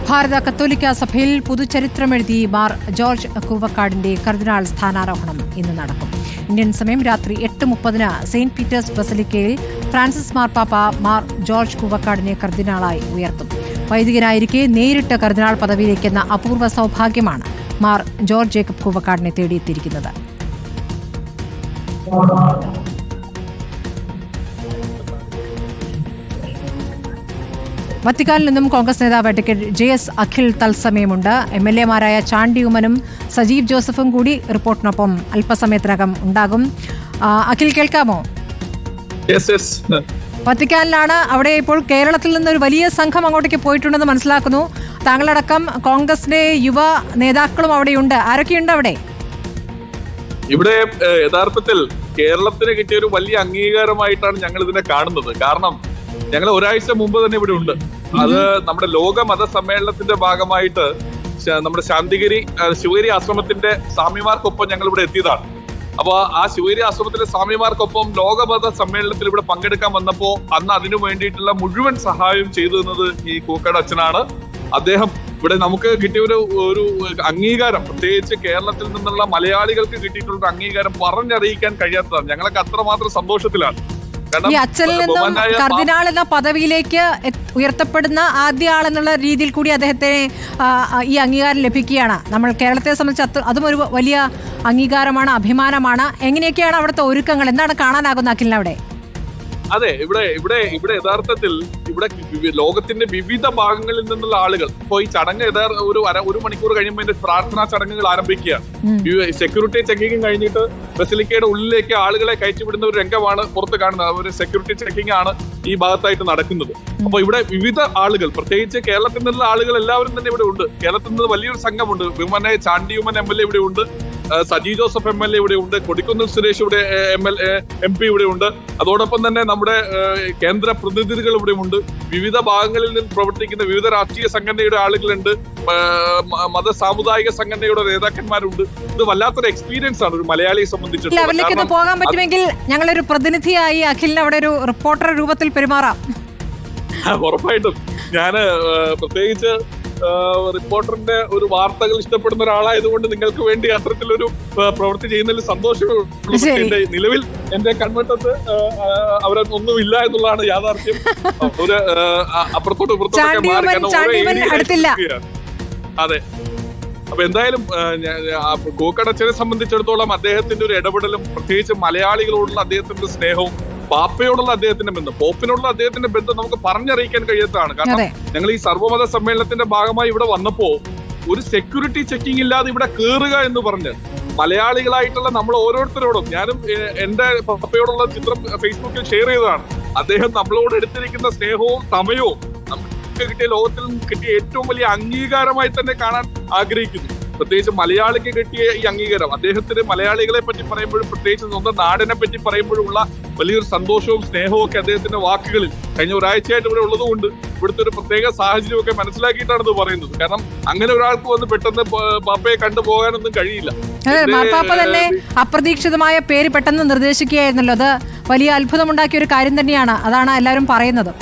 ഭാരത കത്തോലിക്ക സഭയിൽ പുതുചരിത്രമെഴുതി മാർ ജോർജ് കൂവക്കാടിന്റെ കർദിനാൾ സ്ഥാനാരോഹണം ഇന്ന് നടക്കും. ഇന്ത്യൻ സമയം രാത്രി 8:30 സെയിന്റ് പീറ്റേഴ്സ് ബസലിക്കയിൽ ഫ്രാൻസിസ് മാർപ്പാപ്പ മാർ ജോർജ് കൂവക്കാടിനെ കർദിനാളായി ഉയർത്തും. വൈദികനായിരിക്കെ നേരിട്ട് കർദിനാൾ പദവിയിലേക്കെന്ന അപൂർവ സൗഭാഗ്യമാണ് മാർ ജോർജ് ജേക്കബ് കൂവക്കാടിനെ തേടിയെത്തിയിരിക്കുന്നത്. വത്തിക്കാനിൽ നിന്നും കോൺഗ്രസ് നേതാവ് അഡ്വക്കേറ്റ് JS അഖിൽ തത്സമയമുണ്ട്. MLA-മാരായ ചാണ്ടി ഉമ്മനും സജീവ് ജോസഫും കൂടി റിപ്പോർട്ടിനൊപ്പം അല്പസമയത്തിനകം ഉണ്ടാകും. അഖിൽ, കേൾക്കാമോ? വത്തിക്കാനിലാണ്. അവിടെ ഇപ്പോൾ കേരളത്തിൽ നിന്നൊരു വലിയ സംഘം അങ്ങോട്ടേക്ക് പോയിട്ടുണ്ടെന്ന് മനസ്സിലാക്കുന്നു. താങ്കളടക്കം കോൺഗ്രസിന്റെ യുവ നേതാക്കളും അവിടെയുണ്ട്. ആരൊക്കെയുണ്ട് അവിടെ? ഇവിടെ യഥാർത്ഥത്തിൽ കേരളത്തിന് കിട്ടിയ ഒരു വലിയ അംഗീകാരമായിട്ടാണ് ഞങ്ങൾ ഇതിനെ കാണുന്നത്. കാരണം ഞങ്ങൾ ഒരാഴ്ച മുമ്പ് തന്നെ ഇവിടെ ഉണ്ട്. അത് നമ്മുടെ ലോക മത സമ്മേളനത്തിന്റെ ഭാഗമായിട്ട് നമ്മുടെ ശിവഗിരി ആശ്രമത്തിന്റെ സ്വാമിമാർക്കൊപ്പം ഞങ്ങൾ ഇവിടെ എത്തിയതാണ്. അപ്പൊ ആ ശിവഗിരി ആശ്രമത്തിലെ സ്വാമിമാർക്കൊപ്പം ലോകമത സമ്മേളനത്തിൽ ഇവിടെ പങ്കെടുക്കാൻ വന്നപ്പോ അന്ന് അതിനു വേണ്ടിയിട്ടുള്ള മുഴുവൻ സഹായം ചെയ്തു തന്നത് ഈ കൂവക്കാട് അച്ഛനാണ്. അദ്ദേഹം ഇവിടെ നമുക്ക് കിട്ടിയ ഒരു അംഗീകാരം, പ്രത്യേകിച്ച് കേരളത്തിൽ നിന്നുള്ള മലയാളികൾക്ക് കിട്ടിയിട്ടുള്ള അംഗീകാരം പറഞ്ഞറിയിക്കാൻ കഴിയാത്തതാണ്. ഞങ്ങളൊക്കെ അത്രമാത്രം സന്തോഷത്തിലാണ്. ഈ അച്ഛനിൽ നിന്നും കർദിനാൾ എന്ന പദവിയിലേക്ക് ഉയർത്തപ്പെടുന്ന ആദ്യ ആളെന്നുള്ള രീതിയിൽ കൂടി അദ്ദേഹത്തെ ഈ അംഗീകാരം ലഭിക്കുകയാണ്. നമ്മൾ കേരളത്തെ സംബന്ധിച്ച് അതും ഒരു വലിയ അംഗീകാരമാണ്, അഭിമാനമാണ്. എങ്ങനെയൊക്കെയാണ് അവിടുത്തെ ഒരുക്കങ്ങൾ? എന്താണ് കാണാനാകുന്ന അഖിലിന് അവിടെ? അതെ, ഇവിടെ യഥാർത്ഥത്തിൽ ഇവിടെ ലോകത്തിന്റെ വിവിധ ഭാഗങ്ങളിൽ നിന്നുള്ള ആളുകൾ ഇപ്പോ ഈ ചടങ്ങ് ഒരു മണിക്കൂർ കഴിയുമ്പോൾ ഇതിന്റെ പ്രാർത്ഥനാ ചടങ്ങുകൾ ആരംഭിക്കുകയാണ്. സെക്യൂരിറ്റി ചെക്കിംഗ് കഴിഞ്ഞിട്ട് ബസിലിക്കയുടെ ഉള്ളിലേക്ക് ആളുകളെ കയറ്റിവിടുന്ന ഒരു രംഗമാണ് പുറത്ത് കാണുന്നത്. ഒരു സെക്യൂരിറ്റി ചെക്കിംഗ് ആണ് ഈ ഭാഗത്തായിട്ട് നടക്കുന്നത്. അപ്പൊ ഇവിടെ വിവിധ ആളുകൾ, പ്രത്യേകിച്ച് കേരളത്തിൽ നിന്നുള്ള ആളുകൾ എല്ലാവരും തന്നെ ഇവിടെ ഉണ്ട്. കേരളത്തിൽ നിന്ന് വലിയൊരു സംഘമുണ്ട്. ചാണ്ടി ഉമ്മൻ MLA ഇവിടെ ഉണ്ട്, സജി ജോസഫ് MLA ഇവിടെ ഉണ്ട്, കൊടിക്കുന്നിൽ സുരേഷ് ഇവിടെ MP ഇവിടെ ഉണ്ട്. അതോടൊപ്പം തന്നെ നമ്മുടെ കേന്ദ്ര പ്രതിനിധികൾ ഇവിടെ ഉണ്ട്. വിവിധ ഭാഗങ്ങളിൽ നിന്ന് പ്രവർത്തിക്കുന്ന വിവിധ രാഷ്ട്രീയ സംഘടനയുടെ ആളുകളുണ്ട്, മത സാമുദായിക സംഘടനയുടെ നേതാക്കന്മാരുണ്ട്. ഇത് വല്ലാത്തൊരു എക്സ്പീരിയൻസ് ആണ് ഒരു മലയാളിയെ സംബന്ധിച്ചിടത്തോളം. അവരിലേക്ക് പോകാൻ പറ്റുമെങ്കിൽ ഞങ്ങളൊരു പ്രതിനിധിയായി അഖിലിന് അവിടെ ഒരു റിപ്പോർട്ടർ രൂപത്തിൽ പെരുമാറാം. ഉറപ്പായിട്ടും. ഞാന് പ്രത്യേകിച്ച് റിപ്പോർട്ടറിന്റെ ഒരു വാർത്തകൾ ഇഷ്ടപ്പെടുന്ന ഒരാളായതുകൊണ്ട് നിങ്ങൾക്ക് വേണ്ടി അത്തരത്തിലൊരു പ്രവൃത്തി ചെയ്യുന്നതിൽ സന്തോഷമേ ഉള്ളൂ. നിലവിൽ എന്റെ കൺവെട്ടത്ത് അവരൊന്നുമില്ല എന്നുള്ളതാണ് യാഥാർത്ഥ്യം. ഒരു അപ്പുറത്തോട്ട് അതെ. അപ്പൊ എന്തായാലും കൂവക്കാടച്ഛനെ സംബന്ധിച്ചിടത്തോളം അദ്ദേഹത്തിന്റെ ഒരു ഇടപെടലും, പ്രത്യേകിച്ച് മലയാളികളോടുള്ള അദ്ദേഹത്തിന്റെ സ്നേഹവും, പാപ്പയോടുള്ള അദ്ദേഹത്തിന്റെ ബന്ധം, പോപ്പിനോടുള്ള അദ്ദേഹത്തിന്റെ ബന്ധം നമുക്ക് പറഞ്ഞറിയിക്കാൻ കഴിയാത്തതാണ്. കാരണം ഞങ്ങൾ ഈ സർവ്വമത സമ്മേളനത്തിന്റെ ഭാഗമായി ഇവിടെ വന്നപ്പോ ഒരു സെക്യൂരിറ്റി ചെക്കിംഗ് ഇല്ലാതെ ഇവിടെ കയറുക എന്ന് പറഞ്ഞ് മലയാളികളായിട്ടുള്ള നമ്മൾ ഓരോരുത്തരോടും, ഞാനും എന്റെ പപ്പയോടുള്ള ചിത്രം ഫേസ്ബുക്കിൽ ഷെയർ ചെയ്തതാണ്. അദ്ദേഹം നമ്മളോട് എടുത്തിരിക്കുന്ന സ്നേഹവും സമയവും നമുക്ക് കിട്ടിയ ലോകത്തിൽ കിട്ടിയ ഏറ്റവും വലിയ അംഗീകാരമായി തന്നെ കാണാൻ ആഗ്രഹിക്കുന്നു. പ്രത്യേകിച്ച് മലയാളിക്ക് കിട്ടിയ ഈ അംഗീകാരം, അദ്ദേഹത്തിന് മലയാളികളെ പറ്റി പറയുമ്പോഴും പ്രത്യേകിച്ച് സ്വന്തം നാടിനെ പറ്റി പറയുമ്പോഴുള്ള വലിയൊരു സന്തോഷവും സ്നേഹവും ഒക്കെ അദ്ദേഹത്തിന്റെ വാക്കുകളിൽ കഴിഞ്ഞ ഒരാഴ്ചയായിട്ട് ഇവിടെ ഉള്ളതുകൊണ്ട് ഇവിടുത്തെ ഒരു പ്രത്യേക സാഹചര്യമൊക്കെ മനസ്സിലാക്കിയിട്ടാണ് ഇത് പറയുന്നത്. കാരണം അങ്ങനെ ഒരാൾക്ക് വന്ന് പെട്ടെന്ന് പാപ്പയെ കണ്ടുപോകാനൊന്നും കഴിയില്ല. മാർപ്പാപ്പ തന്നെ അപ്രതീക്ഷിതമായ പേര് പെട്ടെന്ന് നിർദ്ദേശിക്കുകയായിരുന്നല്ലോ. അത് വലിയ അത്ഭുതമുണ്ടാക്കിയ ഒരു കാര്യം തന്നെയാണ്. അതാണ് എല്ലാവരും പറയുന്നത്.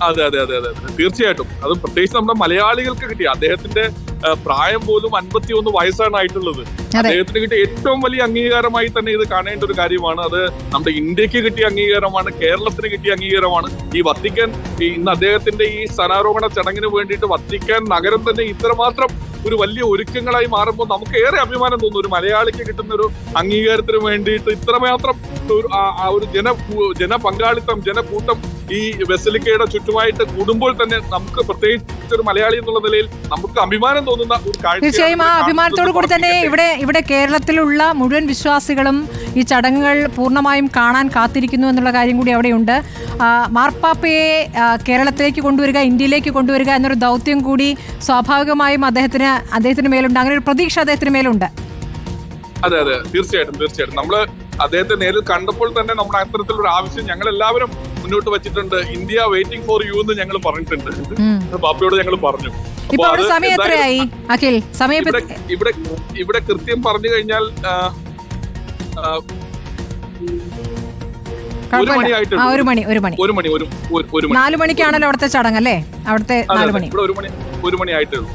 അതെ അതെ അതെ അതെ തീർച്ചയായിട്ടും. അത് പ്രത്യേകിച്ച് നമ്മുടെ മലയാളികൾക്ക് കിട്ടിയ, അദ്ദേഹത്തിന്റെ പ്രായം പോലും 51 വയസ്സാണ് ആയിട്ടുള്ളത്. അദ്ദേഹത്തിന് കിട്ടിയ ഏറ്റവും വലിയ അംഗീകാരമായി തന്നെ ഇത് കാണേണ്ട ഒരു കാര്യമാണ്. അത് നമ്മുടെ ഇന്ത്യക്ക് കിട്ടിയ അംഗീകാരമാണ്, കേരളത്തിന് കിട്ടിയ അംഗീകാരമാണ്. ഈ വത്തിക്കാൻ ഇന്ന് അദ്ദേഹത്തിന്റെ ഈ സ്ഥാനാരോഹണ ചടങ്ങിന് വേണ്ടിയിട്ട് വത്തിക്കാൻ നഗരം തന്നെ ഇത്രമാത്രം ഒരു വലിയ ഒരുക്കങ്ങളായി മാറുമ്പോൾ നമുക്ക് ഏറെ അഭിമാനം തോന്നുന്നു. ഒരു മലയാളിക്ക് കിട്ടുന്ന ഒരു അംഗീകാരത്തിന് വേണ്ടിയിട്ട് ഇത്രമാത്രം ഒരു ജനപങ്കാളിത്തം, ജനക്കൂട്ടം ഈ ബസിലിക്കയുടെ ചുറ്റുമായിട്ട് കൂടുമ്പോൾ തന്നെ നമുക്ക് പ്രത്യേകിച്ച് ഒരു മലയാളി എന്നുള്ള നിലയിൽ നമുക്ക് അഭിമാനം തോന്നുന്ന ഒരു കാഴ്ച. തീർച്ചയായും ആ അഭിമാനത്തോടു കൂടി തന്നെ ഇവിടെ കേരളത്തിലുള്ള മുഴുവൻ വിശ്വാസികളും ഈ ചടങ്ങുകൾ പൂർണ്ണമായും കാണാൻ കാത്തിരിക്കുന്നു എന്നുള്ള കാര്യം കൂടി അവിടെയുണ്ട്. മാർപ്പാപ്പയെ കേരളത്തിലേക്ക് കൊണ്ടുവരിക, ഇന്ത്യയിലേക്ക് കൊണ്ടുവരിക എന്നൊരു ദൗത്യം കൂടി സ്വാഭാവികമായും അദ്ദേഹത്തിന് മേലുണ്ട്. അങ്ങനെ ഒരു പ്രതീക്ഷ അദ്ദേഹത്തിന് മേലുണ്ട്. അതെ അതെ തീർച്ചയായിട്ടും. നമ്മള് അദ്ദേഹത്തെ നേരിൽ കണ്ടപ്പോൾ തന്നെ നമ്മുടെ അത്തരത്തിലൊരു ആവശ്യം ഞങ്ങൾ എല്ലാവരും മുന്നോട്ട് വെച്ചിട്ടുണ്ട്. ഇന്ത്യ വെയിറ്റിംഗ് ഫോർ യു എന്ന് ഞങ്ങൾ പറഞ്ഞിട്ടുണ്ട്. പാപ്പയോട് ഞങ്ങൾ പറഞ്ഞു. ഇവിടെ കൃത്യം പറഞ്ഞു കഴിഞ്ഞാൽ കുഴപ്പമില്ല. ഒരു മണി 4 മണിക്കാണല്ലോ അവിടുത്തെ ചടങ്ങ് അല്ലേ? അവിടുത്തെ 4 മണി. 1 മണി ആയിട്ടേ ഉള്ളൂ.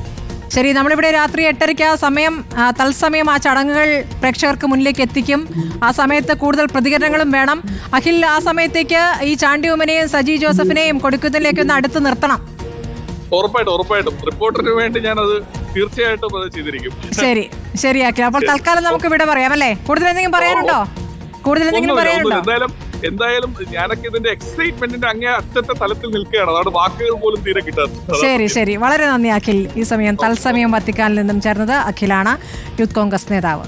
ശരി, നമ്മളിവിടെ രാത്രി 8:30 സമയം തത്സമയം ആ ചടങ്ങുകൾ പ്രേക്ഷകർക്ക് മുന്നിലേക്ക് എത്തിക്കും. ആ സമയത്ത് കൂടുതൽ പ്രതികരണങ്ങളും വേണം. അഖിൽ, ആ സമയത്തേക്ക് ഈ ചാണ്ടി ഉമ്മനെയും സജി ജോസഫിനെയും കൊടുക്കുന്നതിലേക്ക് ഒന്ന് അടുത്ത് നിർത്തണം. ഉറപ്പായിട്ടും റിപ്പോർട്ടറിന് വേണ്ടി ഞാനത് തീർച്ചയായിട്ടും അത് ചെയ്തിരിക്കും. ശരി അഖിൽ, അപ്പോൾ തൽക്കാലം നമുക്ക് ഇവിടെ പറയാം അല്ലേ? കൂടുതൽ എന്തെങ്കിലും പറയാനുണ്ടോ? എന്തായാലും ഞാനൊക്കെ ഇതിന്റെ എക്സൈറ്റ്മെന്റിന്റെ അങ്ങേ അറ്റത്തെ തലത്തിൽ നിൽക്കുകയാണ്. അതാണ് വാക്കുകൾ പോലും തീരെ കിട്ടാത്തത്. ശരി, വളരെ നന്ദി അഖിൽ. ഈ സമയം തത്സമയം വത്തിക്കാനിൽ നിന്നും ചേർന്നത് അഖിലാണ്, യൂത്ത് കോൺഗ്രസ് നേതാവ്.